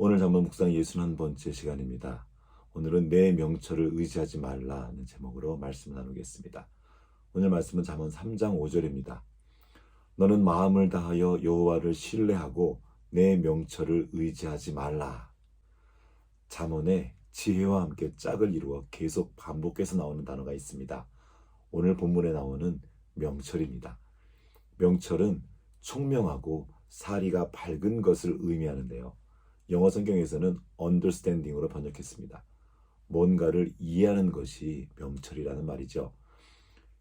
오늘 잠언 묵상 61번째 시간입니다. 오늘은 내 명철을 의지하지 말라는 제목으로 말씀 나누겠습니다. 오늘 말씀은 잠언 3장 5절입니다. 너는 마음을 다하여 여호와를 신뢰하고 내 명철을 의지하지 말라. 잠언에 지혜와 함께 짝을 이루어 계속 반복해서 나오는 단어가 있습니다. 오늘 본문에 나오는 명철입니다. 명철은 총명하고 사리가 밝은 것을 의미하는데요. 영어 성경에서는 understanding으로 번역했습니다. 뭔가를 이해하는 것이 명철이라는 말이죠.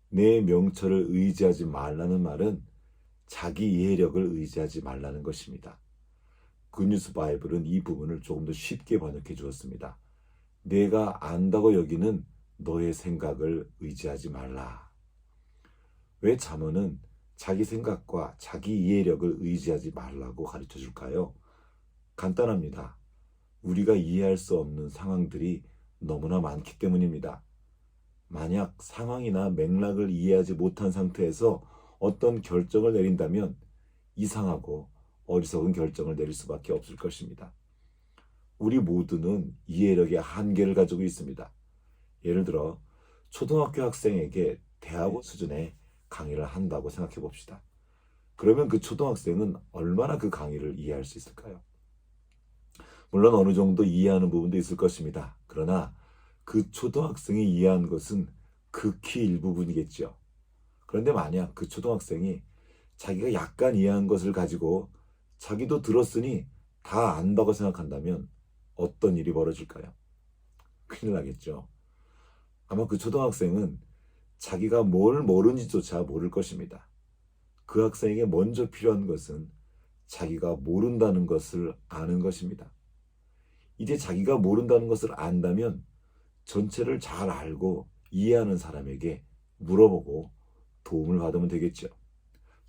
내 명철을 의지하지 말라는 말은 자기 이해력을 의지하지 말라는 것입니다. 굿뉴스 바이블은 이 부분을 조금 더 쉽게 번역해 주었습니다. 내가 안다고 여기는 너의 생각을 의지하지 말라. 왜 잠언은 자기 생각과 자기 이해력을 의지하지 말라고 가르쳐 줄까요? 간단합니다. 우리가 이해할 수 없는 상황들이 너무나 많기 때문입니다. 만약 상황이나 맥락을 이해하지 못한 상태에서 어떤 결정을 내린다면 이상하고 어리석은 결정을 내릴 수밖에 없을 것입니다. 우리 모두는 이해력의 한계를 가지고 있습니다. 예를 들어 초등학교 학생에게 대학원 수준의 강의를 한다고 생각해 봅시다. 그러면 그 초등학생은 얼마나 그 강의를 이해할 수 있을까요? 물론 어느 정도 이해하는 부분도 있을 것입니다. 그러나 그 초등학생이 이해한 것은 극히 일부분이겠죠. 그런데 만약 그 초등학생이 자기가 약간 이해한 것을 가지고 자기도 들었으니 다 안다고 생각한다면 어떤 일이 벌어질까요? 큰일 나겠죠. 아마 그 초등학생은 자기가 뭘 모르는지조차 모를 것입니다. 그 학생에게 먼저 필요한 것은 자기가 모른다는 것을 아는 것입니다. 이제 자기가 모른다는 것을 안다면 전체를 잘 알고 이해하는 사람에게 물어보고 도움을 받으면 되겠죠.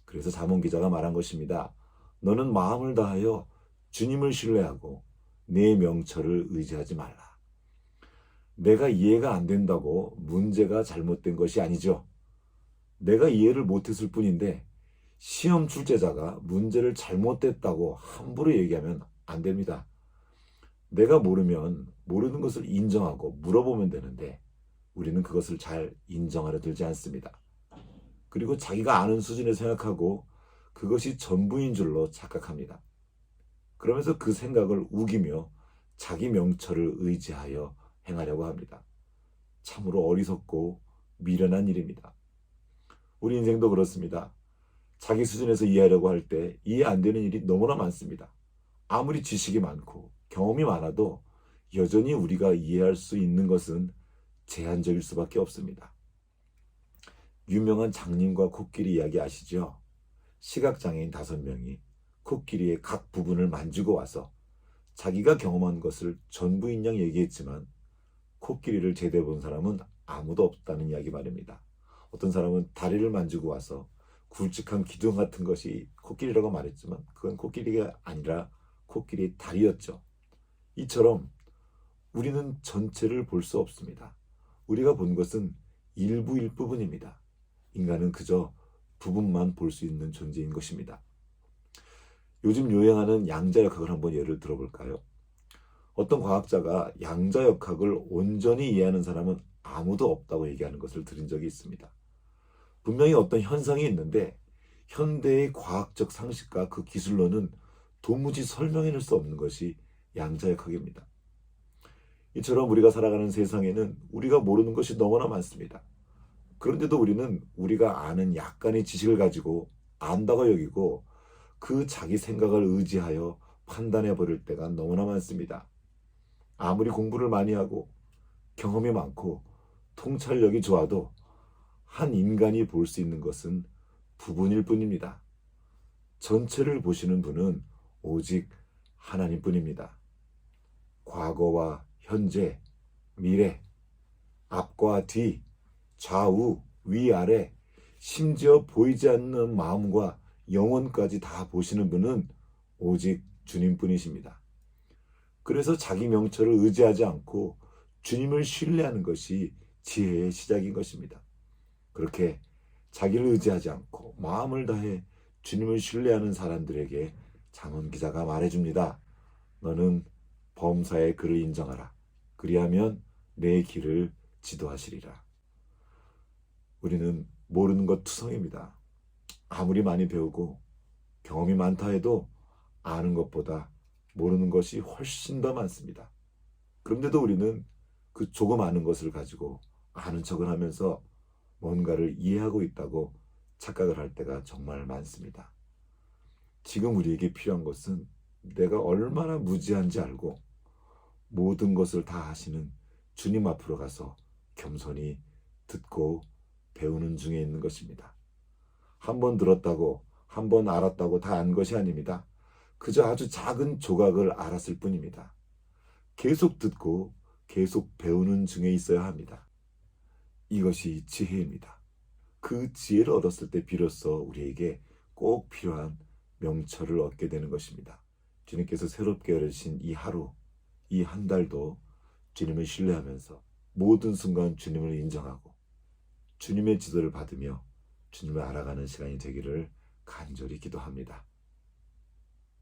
그래서 잠언 기자가 말한 것입니다. 너는 마음을 다하여 주님을 신뢰하고 내 명철을 의지하지 말라. 내가 이해가 안 된다고 문제가 잘못된 것이 아니죠. 내가 이해를 못했을 뿐인데 시험 출제자가 문제를 잘못됐다고 함부로 얘기하면 안 됩니다. 내가 모르면 모르는 것을 인정하고 물어보면 되는데 우리는 그것을 잘 인정하려 들지 않습니다. 그리고 자기가 아는 수준에 생각하고 그것이 전부인 줄로 착각합니다. 그러면서 그 생각을 우기며 자기 명철을 의지하여 행하려고 합니다. 참으로 어리석고 미련한 일입니다. 우리 인생도 그렇습니다. 자기 수준에서 이해하려고 할 때 이해 안 되는 일이 너무나 많습니다. 아무리 지식이 많고 경험이 많아도 여전히 우리가 이해할 수 있는 것은 제한적일 수밖에 없습니다. 유명한 장님과 코끼리 이야기 아시죠? 시각장애인 5명이 코끼리의 각 부분을 만지고 와서 자기가 경험한 것을 전부인 양 얘기했지만 코끼리를 제대로 본 사람은 아무도 없다는 이야기 말입니다. 어떤 사람은 다리를 만지고 와서 굵직한 기둥 같은 것이 코끼리라고 말했지만 그건 코끼리가 아니라 코끼리의 다리였죠. 이처럼 우리는 전체를 볼 수 없습니다. 우리가 본 것은 일부일 뿐입니다. 인간은 그저 부분만 볼 수 있는 존재인 것입니다. 요즘 유행하는 양자역학을 한번 예를 들어볼까요? 어떤 과학자가 양자역학을 온전히 이해하는 사람은 아무도 없다고 얘기하는 것을 들은 적이 있습니다. 분명히 어떤 현상이 있는데 현대의 과학적 상식과 그 기술로는 도무지 설명해낼 수 없는 것이 양자역학입니다. 이처럼 우리가 살아가는 세상에는 우리가 모르는 것이 너무나 많습니다. 그런데도 우리는 우리가 아는 약간의 지식을 가지고 안다고 여기고 그 자기 생각을 의지하여 판단해 버릴 때가 너무나 많습니다. 아무리 공부를 많이 하고 경험이 많고 통찰력이 좋아도 한 인간이 볼 수 있는 것은 부분일 뿐입니다. 전체를 보시는 분은 오직 하나님뿐입니다. 과거와 현재, 미래, 앞과 뒤, 좌우, 위아래, 심지어 보이지 않는 마음과 영혼까지 다 보시는 분은 오직 주님뿐이십니다. 그래서 자기 명철을 의지하지 않고 주님을 신뢰하는 것이 지혜의 시작인 것입니다. 그렇게 자기를 의지하지 않고 마음을 다해 주님을 신뢰하는 사람들에게 잠언 기자가 말해줍니다. 너는 범사에 그를 인정하라. 그리하면 내 길을 지도하시리라. 우리는 모르는 것 투성입니다. 아무리 많이 배우고 경험이 많다 해도 아는 것보다 모르는 것이 훨씬 더 많습니다. 그런데도 우리는 그 조금 아는 것을 가지고 아는 척을 하면서 뭔가를 이해하고 있다고 착각을 할 때가 정말 많습니다. 지금 우리에게 필요한 것은 내가 얼마나 무지한지 알고 모든 것을 다 하시는 주님 앞으로 가서 겸손히 듣고 배우는 중에 있는 것입니다. 한 번 들었다고, 한 번 알았다고 다 안 것이 아닙니다. 그저 아주 작은 조각을 알았을 뿐입니다. 계속 듣고 계속 배우는 중에 있어야 합니다. 이것이 지혜입니다. 그 지혜를 얻었을 때 비로소 우리에게 꼭 필요한 명철을 얻게 되는 것입니다. 주님께서 새롭게 열으신 이 하루, 이 한 달도 주님을 신뢰하면서 모든 순간 주님을 인정하고 주님의 지도를 받으며 주님을 알아가는 시간이 되기를 간절히 기도합니다.